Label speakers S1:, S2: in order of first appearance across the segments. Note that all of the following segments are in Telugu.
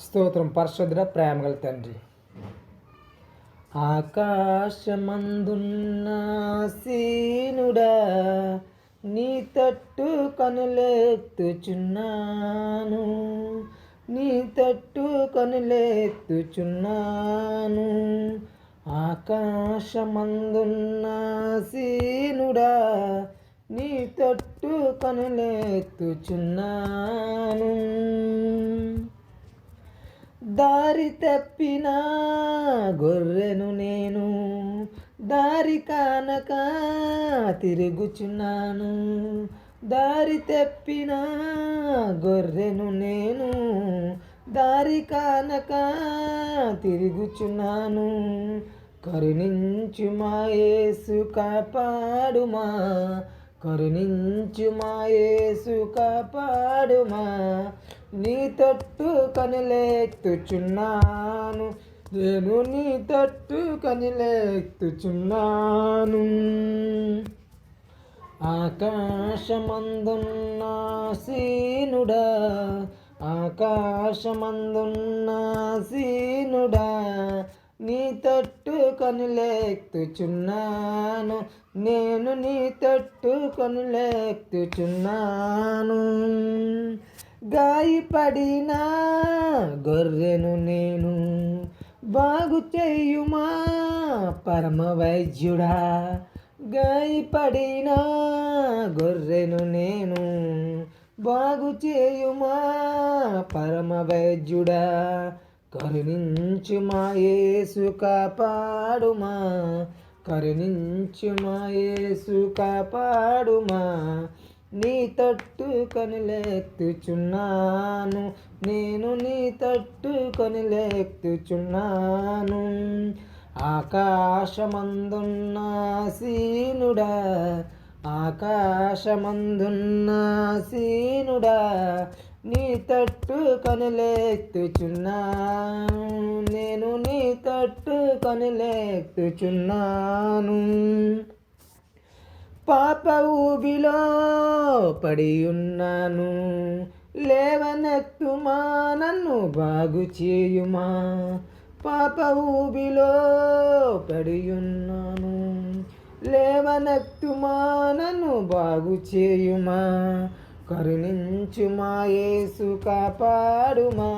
S1: స్తోత్రం. పరిశుద్ధ ప్రేమగల తండ్రి, ఆకాశమందున్న సీనుడా, నీ తట్టు కనులెత్తుచున్నాను, నీ తట్టు కనులెత్తుచున్నాను. ఆకాశమందున్న సీనుడా, నీ తట్టు కనులెత్తుచున్నాను. దారి తప్పిన గొర్రెను నేను, దారి కానక తిరుగుచున్నాను. దారి తప్పిన గొర్రెను నేను, దారి కానక తిరుగుచున్నాను. కరుణించుమా యేసు కాపాడుమా, కరుణించుమా యేసు కాపాడుమా. నీ తట్టు కనులెత్తుచున్నాను, నేను నీ తట్టు కనులెత్తుచున్నాను. ఆకాశమందున్న సీనుడా, ఆకాశమందున్న సీనుడా, నీ తట్టు కనులెత్తుచున్నాను, నేను నీ తట్టు కనులెత్తుచున్నాను. గాయపడిన గొర్రెను నేను, బాగు చేయుమా పరమ వైద్యుడా. గాయపడిన గొర్రెను నేను, బాగు చేయుమా పరమ వైద్యుడా. కరుణించుమా యేసు కాపాడుమా, కరుణించుమా యేసు కాపాడుమా. నీ తట్టు కనులెత్తుచున్నాను, నేను నీ తట్టు కనులెత్తుచున్నాను. ఆకాశమందున్న సీనుడా, ఆకాశమందున్న సీనుడా, నీ తట్టు కనులెత్తుచున్నాను, నేను నీ తట్టు కనులెత్తుచున్నాను. పాప ఊబిలో పడి ఉన్నాను, లేవనెత్తుమా నన్ను బాగు చేయుమా. పాప ఊబిలో పడి ఉన్నాను, లేవనెత్తుమా నన్ను బాగు చేయుమా. కరుణించుమా యేసు కాపాడుమా,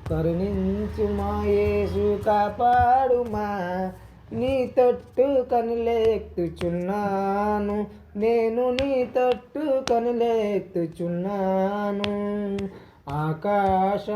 S1: కరుణించుమా యేసు కాపాడుమా. నీ తట్టు కనులెత్తుచున్నాను, నేను నీ తట్టు కనులెత్తుచున్నాను. ఆకాశం